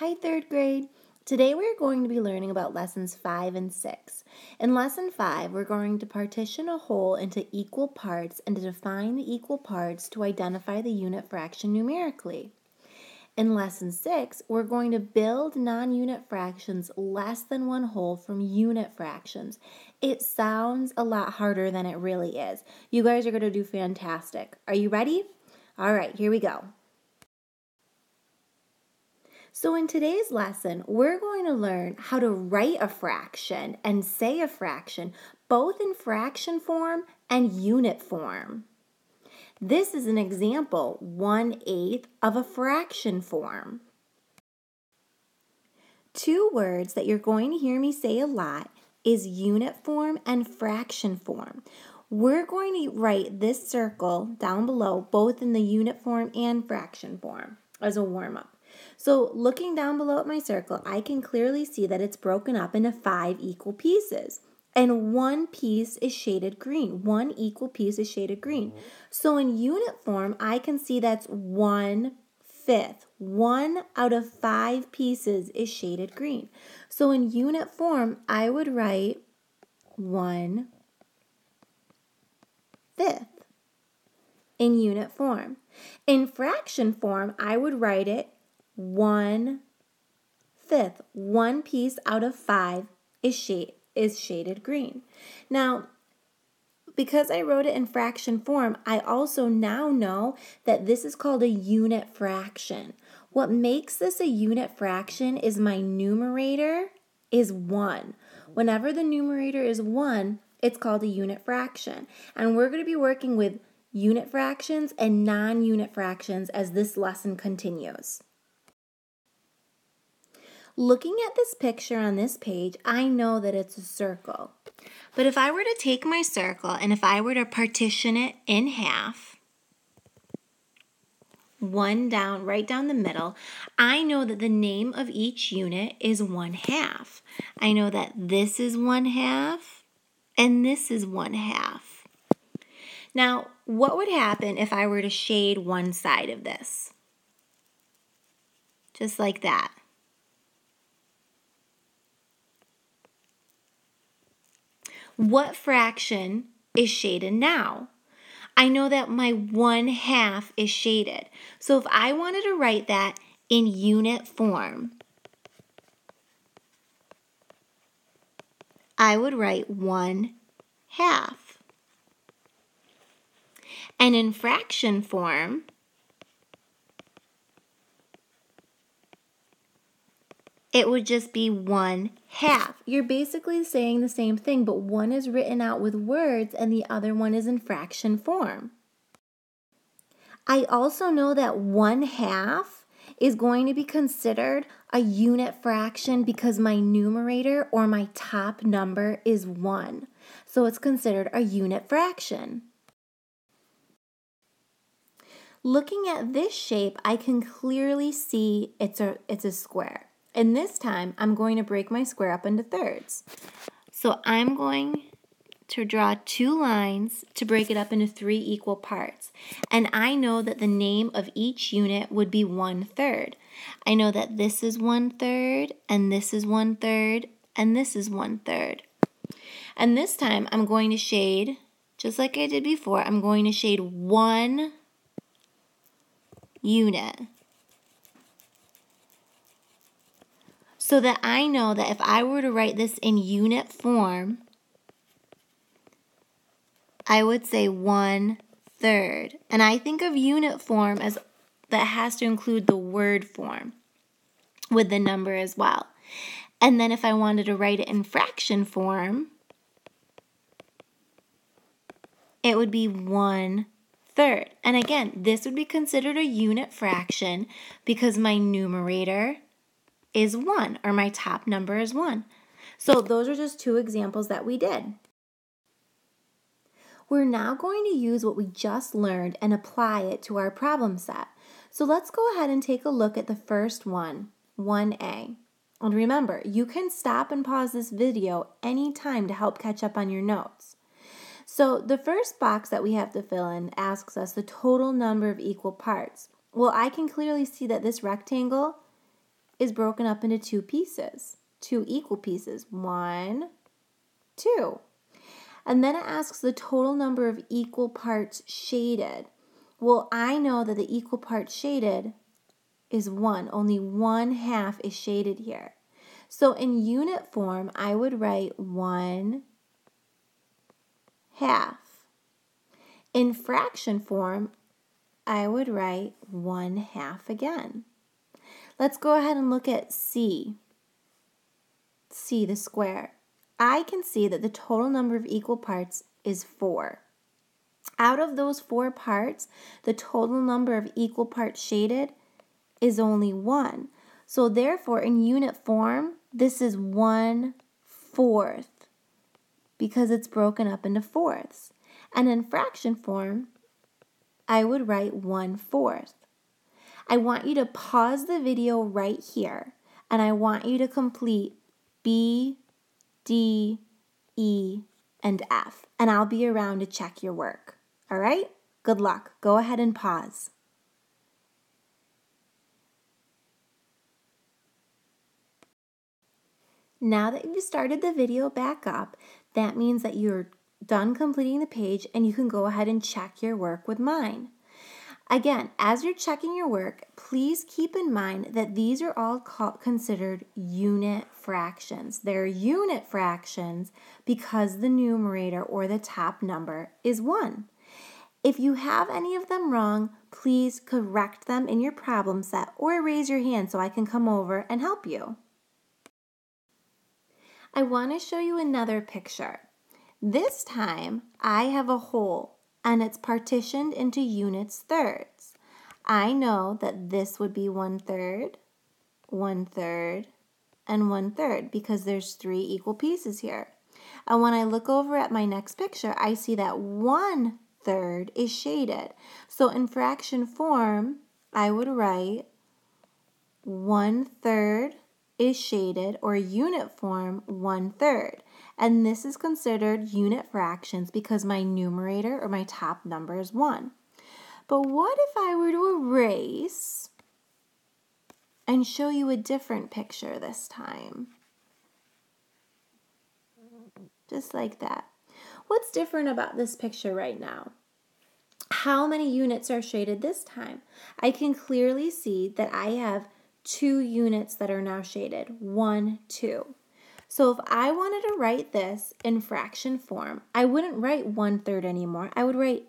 Hi, third grade. Today we're going to be learning about lessons 5 and 6. In lesson 5, we're going to partition a whole into equal parts and to define the equal parts to identify the unit fraction numerically. In lesson 6, we're going to build non-unit fractions less than one whole from unit fractions. It sounds a lot harder than it really is. You guys are going to do fantastic. Are you ready? All right, here we go. So in today's lesson, we're going to learn how to write a fraction and say a fraction, both in fraction form and unit form. This is an example, 1/8 of a fraction form. Two words that you're going to hear me say a lot is unit form and fraction form. We're going to write this circle down below, both in the unit form and fraction form, as a warm-up. So looking down below at my circle, I can clearly see that it's broken up into 5 equal pieces. And one piece is shaded green. One equal piece is shaded green. So in unit form, I can see that's 1/5. 1 out of 5 pieces is shaded green. So in unit form, I would write 1/5 in unit form. In fraction form, I would write it 1/5. 1 piece out of 5 is shaded green. Now, because I wrote it in fraction form, I also now know that this is called a unit fraction. What makes this a unit fraction is my numerator is 1. Whenever the numerator is 1, it's called a unit fraction. And we're going to be working with unit fractions and non-unit fractions as this lesson continues. Looking at this picture on this page, I know that it's a circle. But if I were to take my circle and if I were to partition it in half, right down the middle, I know that the name of each unit is 1/2. I know that this is 1/2 and this is 1/2. Now, what would happen if I were to shade one side of this? Just like that. What fraction is shaded now? I know that my 1/2 is shaded. So if I wanted to write that in unit form, I would write 1/2. And in fraction form, it would just be 1/2. You're basically saying the same thing, but one is written out with words and the other one is in fraction form. I also know that 1/2 is going to be considered a unit fraction because my numerator or my top number is 1. So it's considered a unit fraction. Looking at this shape, I can clearly see it's a square. And this time, I'm going to break my square up into thirds. So I'm going to draw 2 lines to break it up into 3 equal parts. And I know that the name of each unit would be 1/3. I know that this is 1/3, and this is 1/3, and this is 1/3. And this time, I'm going to shade, just like I did before, I'm going to shade 1 unit. So that I know that if I were to write this in unit form, I would say 1/3. And I think of unit form as that has to include the word form with the number as well. And then if I wanted to write it in fraction form, it would be 1/3. And again, this would be considered a unit fraction because my numerator is 1, or my top number is 1. So those are just 2 examples that we did. We're now going to use what we just learned and apply it to our problem set. So let's go ahead and take a look at the first one, 1A. And remember, you can stop and pause this video anytime to help catch up on your notes. So the first box that we have to fill in asks us the total number of equal parts. Well, I can clearly see that this rectangle is broken up into two pieces, two equal pieces. 1, 2. And then it asks the total number of equal parts shaded. Well, I know that the equal parts shaded is 1. Only 1/2 is shaded here. So in unit form, I would write 1/2. In fraction form, I would write 1/2 again. Let's go ahead and look at C, the square. I can see that the total number of equal parts is 4. Out of those 4 parts, the total number of equal parts shaded is only 1. So therefore, in unit form, this is 1/4 because it's broken up into fourths. And in fraction form, I would write 1/4. I want you to pause the video right here, and I want you to complete B, D, E, and F, and I'll be around to check your work. All right? Good luck. Go ahead and pause. Now that you've started the video back up, that means that you're done completing the page and you can go ahead and check your work with mine. Again, as you're checking your work, please keep in mind that these are all considered unit fractions. They're unit fractions because the numerator or the top number is 1. If you have any of them wrong, please correct them in your problem set or raise your hand so I can come over and help you. I want to show you another picture. This time, I have a whole, and it's partitioned into units thirds. I know that this would be 1/3, 1/3, and 1/3 because there's 3 equal pieces here. And when I look over at my next picture, I see that 1/3 is shaded. So in fraction form, I would write 1/3 is shaded, or unit form 1/3. And this is considered unit fractions because my numerator or my top number is 1. But what if I were to erase and show you a different picture this time? Just like that. What's different about this picture right now? How many units are shaded this time? I can clearly see that I have 2 units that are now shaded, 1, 2. So if I wanted to write this in fraction form, I wouldn't write 1/3 anymore. I would write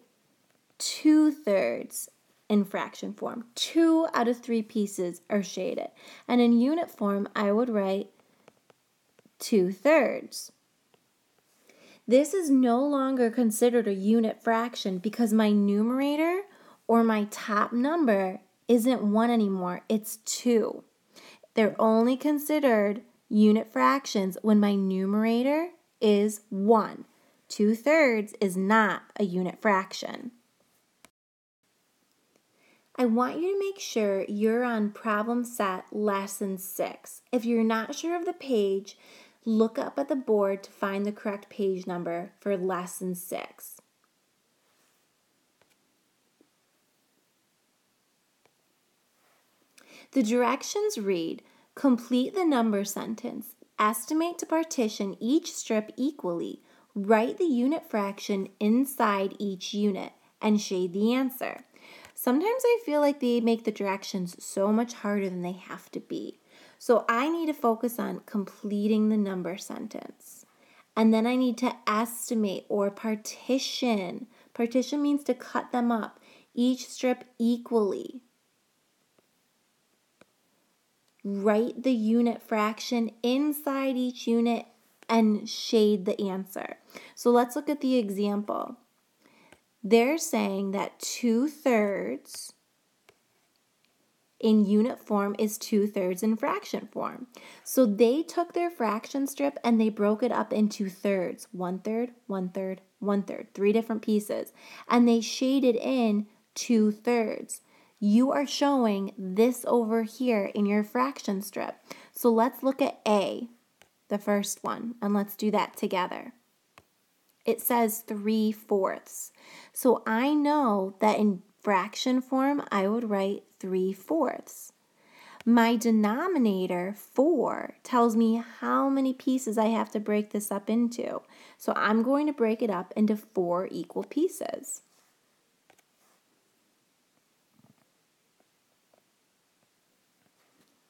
2/3 in fraction form. 2 out of 3 pieces are shaded. And in unit form, I would write 2/3. This is no longer considered a unit fraction because my numerator or my top number isn't 1 anymore, it's 2. They're only considered unit fractions when my numerator is 1. 2/3 is not a unit fraction. I want you to make sure you're on problem set lesson 6. If you're not sure of the page, look up at the board to find the correct page number for lesson 6. The directions read, complete the number sentence, estimate to partition each strip equally, write the unit fraction inside each unit, and shade the answer. Sometimes I feel like they make the directions so much harder than they have to be. So I need to focus on completing the number sentence. And then I need to estimate or partition. Partition means to cut them up, each strip equally. Write the unit fraction inside each unit and shade the answer. So let's look at the example. They're saying that 2/3 in unit form is 2/3 in fraction form. So they took their fraction strip and they broke it up into thirds. 1/3, 1/3, 1/3, 3 different pieces. And they shaded in 2/3. You are showing this over here in your fraction strip. So let's look at A, the first one, and let's do that together. It says 3/4. So I know that in fraction form, I would write 3/4. My denominator, 4, tells me how many pieces I have to break this up into. So I'm going to break it up into 4 equal pieces.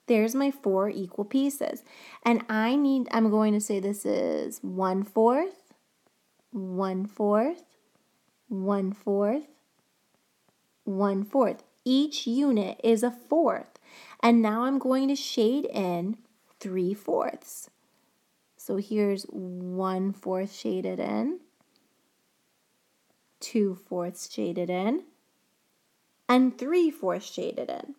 There's my 4 equal pieces. And I'm going to say this is 1/4, 1/4, 1/4, 1/4. Each unit is a fourth. And now I'm going to shade in 3/4. So here's 1/4 shaded in, 2/4 shaded in, and 3/4 shaded in.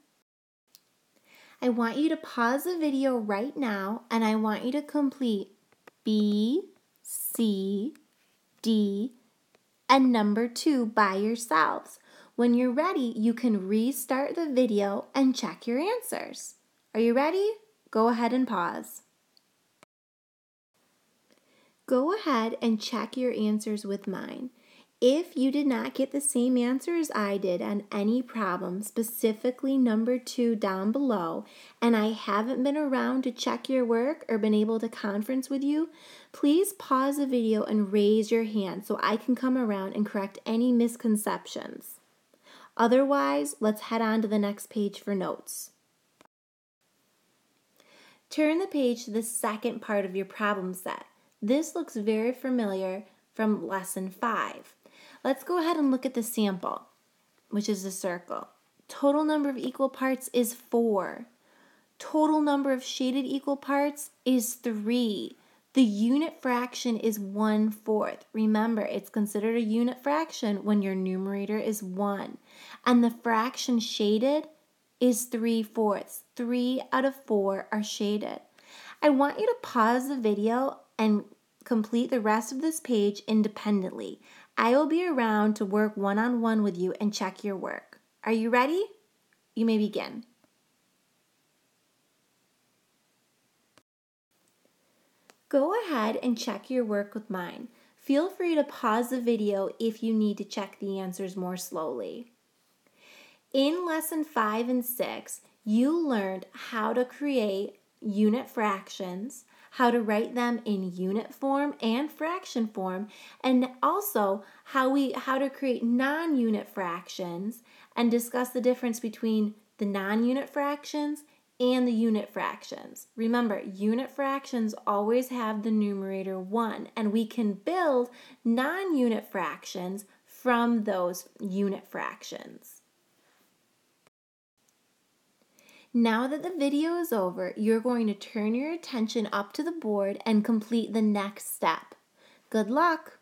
I want you to pause the video right now and I want you to complete B, C, D, and number 2 by yourselves. When you're ready, you can restart the video and check your answers. Are you ready? Go ahead and pause. Go ahead and check your answers with mine. If you did not get the same answer as I did on any problem, specifically number 2 down below, and I haven't been around to check your work or been able to conference with you, please pause the video and raise your hand so I can come around and correct any misconceptions. Otherwise, let's head on to the next page for notes. Turn the page to the second part of your problem set. This looks very familiar from lesson 5. Let's go ahead and look at the sample, which is the circle. Total number of equal parts is 4. Total number of shaded equal parts is 3. The unit fraction is 1/4. Remember, it's considered a unit fraction when your numerator is 1. And the fraction shaded is 3/4. 3 out of 4 are shaded. I want you to pause the video and complete the rest of this page independently. I will be around to work one-on-one with you and check your work. Are you ready? You may begin. Go ahead and check your work with mine. Feel free to pause the video if you need to check the answers more slowly. In lesson 5 and 6, you learned how to create unit fractions, how to write them in unit form and fraction form, and also how to create non-unit fractions and discuss the difference between the non-unit fractions and the unit fractions. Remember, unit fractions always have the numerator 1, and we can build non-unit fractions from those unit fractions. Now that the video is over, you're going to turn your attention up to the board and complete the next step. Good luck!